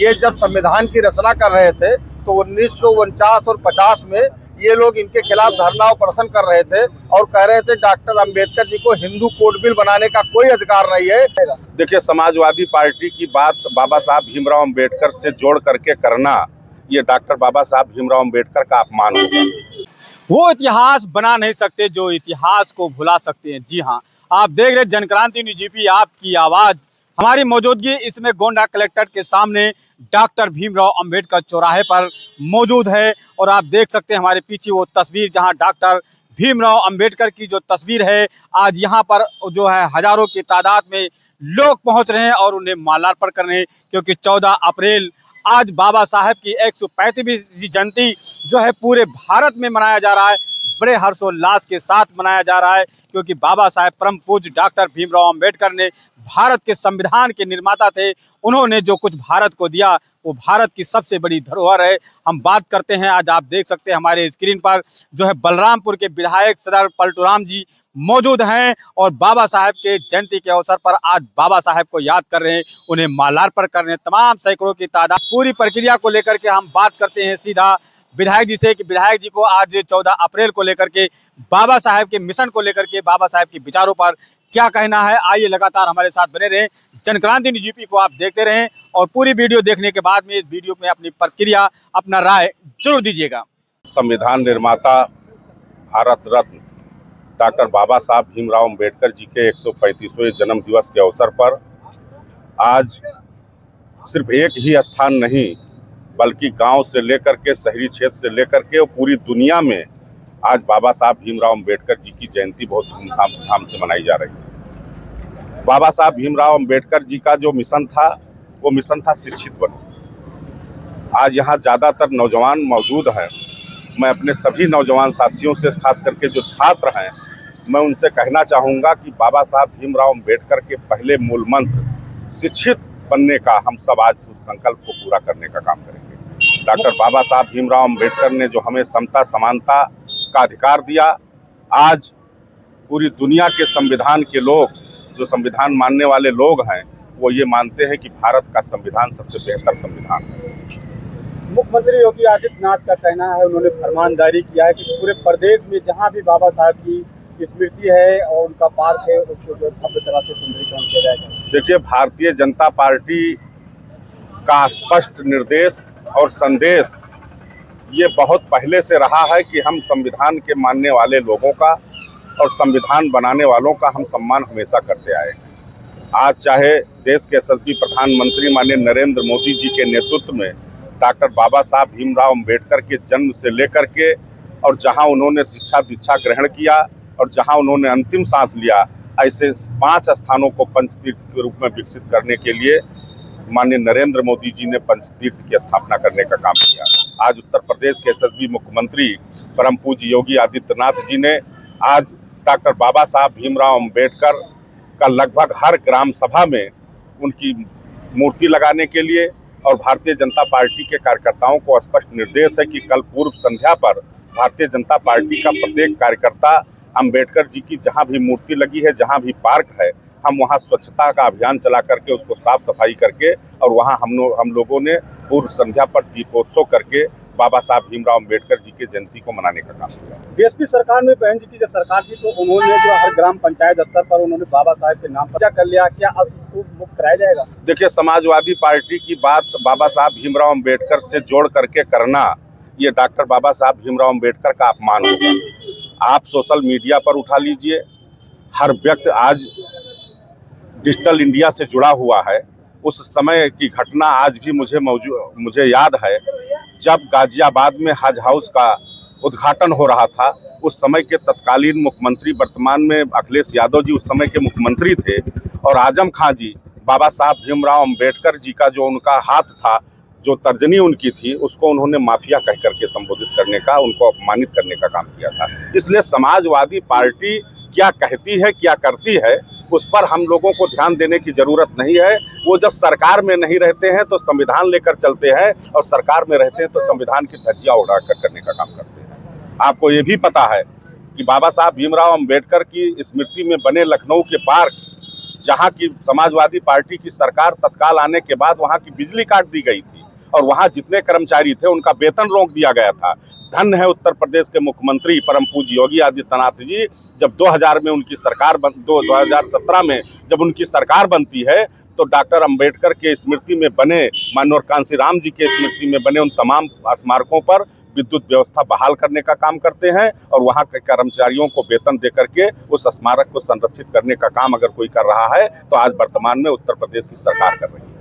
ये जब संविधान की रचना कर रहे थे तो 1949 और 50 में ये लोग इनके खिलाफ धरना और प्रदर्शन कर रहे थे और कह रहे थे डॉक्टर अंबेडकर जी को हिंदू कोड बिल बनाने का कोई अधिकार नहीं है। देखिए, समाजवादी पार्टी की बात बाबा साहब भीमराव अंबेडकर से जोड़ करके करना, ये डॉक्टर बाबा साहब भीमराव अंबेडकर का अपमान होगा। वो इतिहास बना नहीं सकते जो इतिहास को भुला सकते हैं। जी हाँ, आप देख रहे जनक्रांति न्यूज़ जीपी, आपकी आवाज़। हमारी मौजूदगी इसमें गोंडा कलेक्ट्रेट के सामने डॉक्टर भीमराव अंबेडकर चौराहे पर मौजूद है और आप देख सकते हैं हमारे पीछे वो तस्वीर जहां डॉक्टर भीमराव अंबेडकर की जो तस्वीर है, आज यहां पर जो है हजारों की तादाद में लोग पहुंच रहे हैं और उन्हें माल्यार्पण कर रहे हैं, क्योंकि 14 अप्रैल आज बाबा साहब की 135वीं जयंती जो है पूरे भारत में मनाया जा रहा है। बड़े हर्षोल्लास के साथ मनाया जा रहा है, क्योंकि बाबा साहब परम पूज्य डॉक्टर भीमराव अंबेडकर ने भारत के संविधान के निर्माता थे। उन्होंने जो कुछ भारत को दिया वो भारत की सबसे बड़ी धरोहर है। हम बात करते हैं, आज आप देख सकते हैं हमारे स्क्रीन पर जो है बलरामपुर के विधायक सदर पलटूराम जी मौजूद हैं और बाबा साहब के जयंती के अवसर पर आज बाबा साहब को याद कर रहे हैं, उन्हें माल्यार्पण कर रहे हैं। तमाम सैकड़ों की तादाद, पूरी प्रक्रिया को लेकर के हम बात करते हैं सीधा विधायक जी से कि विधायक जी को आज 14 अप्रैल को लेकर के, बाबा साहब के मिशन को लेकर के, बाबा साहब के विचारों पर क्या कहना है। आइए लगातार हमारे साथ बने रहें, जनक्रांति न्यूज़ जीपी को आप देखते रहें और पूरी वीडियो देखने के बाद में इस वीडियो में अपनी प्रतिक्रिया, अपना राय जरूर दीजिएगा। संविधान निर्माता भारत रत्न डॉक्टर बाबा साहब भीमराव अंबेडकर जी के 135वें जन्म दिवस के अवसर पर आज सिर्फ एक ही स्थान नहीं बल्कि गांव से लेकर के, शहरी क्षेत्र से लेकर के और पूरी दुनिया में आज बाबा साहब भीमराव अंबेडकर जी की जयंती बहुत धूमधाम से मनाई जा रही है। बाबा साहब भीमराव अंबेडकर जी का जो मिशन था वो मिशन था शिक्षित बनो। आज यहाँ ज़्यादातर नौजवान मौजूद हैं। मैं अपने सभी नौजवान साथियों से, खास करके जो छात्र हैं, मैं उनसे कहना चाहूँगा कि बाबा साहब भीमराव अंबेडकर के पहले मूल मंत्र शिक्षित बनने का हम सब आज उस संकल्प को पूरा करने का काम करेंगे। डॉक्टर बाबा साहब भीमराव अंबेडकर ने जो हमें समता समानता का अधिकार दिया, आज पूरी दुनिया के संविधान के लोग, जो संविधान मानने वाले लोग हैं, वो ये मानते हैं कि भारत का संविधान सबसे बेहतर संविधान है। मुख्यमंत्री योगी आदित्यनाथ का कहना है, उन्होंने फरमान जारी किया है कि पूरे प्रदेश में जहां भी बाबा साहब की स्मृति है और उनका पार्क है उसको जो भव्य तरह से सुंदरीकरण किया जाएगा। देखिए, भारतीय जनता पार्टी का स्पष्ट निर्देश और संदेश ये बहुत पहले से रहा है कि हम संविधान के मानने वाले लोगों का और संविधान बनाने वालों का हम सम्मान हमेशा करते आए हैं। आज चाहे देश के यशस्वी प्रधानमंत्री माननीय नरेंद्र मोदी जी के नेतृत्व में डॉक्टर बाबा साहब भीमराव अंबेडकर के जन्म से लेकर के और जहां उन्होंने शिक्षा दीक्षा ग्रहण किया और जहां उन्होंने अंतिम सांस लिया, ऐसे 5 स्थानों को पंचतीर्थ के रूप में विकसित करने के लिए माननीय नरेंद्र मोदी जी ने पंचतीर्थ की स्थापना करने का काम किया। आज उत्तर प्रदेश के यशस्वी मुख्यमंत्री परम पूज्य योगी आदित्यनाथ जी ने आज डॉक्टर बाबा साहब भीमराव अंबेडकर का लगभग हर ग्राम सभा में उनकी मूर्ति लगाने के लिए, और भारतीय जनता पार्टी के कार्यकर्ताओं को स्पष्ट निर्देश है कि कल पूर्व संध्या पर भारतीय जनता पार्टी का प्रत्येक कार्यकर्ता अंबेडकर जी की जहां भी मूर्ति लगी है, जहां भी पार्क है, हम वहां स्वच्छता का अभियान चला करके उसको साफ सफाई करके और वहां हम लोगों ने पूर्व संध्या पर दीपोत्सव करके बाबा साहब भीमराव अंबेडकर जी के जयंती को मनाने का काम किया। बीएसपी सरकार में बहन जी की जब सरकार थी तो उन्होंने जो हर ग्राम पंचायत स्तर पर उन्होंने बाबा साहब के नाम पर क्या कर लिया, क्या अब इसको मुक्त कराया जाएगा? देखिए, समाजवादी पार्टी की बात बाबा साहब भीमराव अंबेडकर से जोड़ करके करना, ये डॉक्टर बाबा साहब भीमराव अंबेडकर का अपमान होगा। आप सोशल मीडिया पर उठा लीजिए, हर व्यक्ति आज डिजिटल इंडिया से जुड़ा हुआ है। उस समय की घटना आज भी मुझे याद है, जब गाजियाबाद में हज हाउस का उद्घाटन हो रहा था। उस समय के तत्कालीन मुख्यमंत्री, वर्तमान में अखिलेश यादव जी उस समय के मुख्यमंत्री थे, और आजम खां जी बाबा साहब भीमराव अंबेडकर जी का जो उनका हाथ था, जो तर्जनी उनकी थी, उसको उन्होंने माफिया कह करके संबोधित करने का, उनको अपमानित करने का काम किया था। इसलिए समाजवादी पार्टी क्या कहती है, क्या करती है, उस पर हम लोगों को ध्यान देने की जरूरत नहीं है। वो जब सरकार में नहीं रहते हैं तो संविधान लेकर चलते हैं, और सरकार में रहते हैं तो संविधान की धज्जियां उड़ाकर करने का काम करते हैं। आपको ये भी पता है कि बाबा साहब भीमराव अंबेडकर की स्मृति में बने लखनऊ के पार्क जहां की समाजवादी पार्टी की सरकार तत्काल आने के बाद वहां की बिजली काट दी गई थी और वहां जितने कर्मचारी थे उनका वेतन रोक दिया गया था। धन्य है उत्तर प्रदेश के मुख्यमंत्री परम पूज्य योगी आदित्यनाथ जी, जब 2000 में उनकी सरकार 2017 में जब उनकी सरकार बनती है तो डॉक्टर अंबेडकर के स्मृति में बने, माननीय कांशीराम जी के स्मृति में बने उन तमाम स्मारकों पर विद्युत व्यवस्था बहाल करने का काम करते हैं और वहाँ के कर्मचारियों को वेतन दे करके उस स्मारक को संरक्षित करने का काम अगर कोई कर रहा है तो आज वर्तमान में उत्तर प्रदेश की सरकार कर रही है।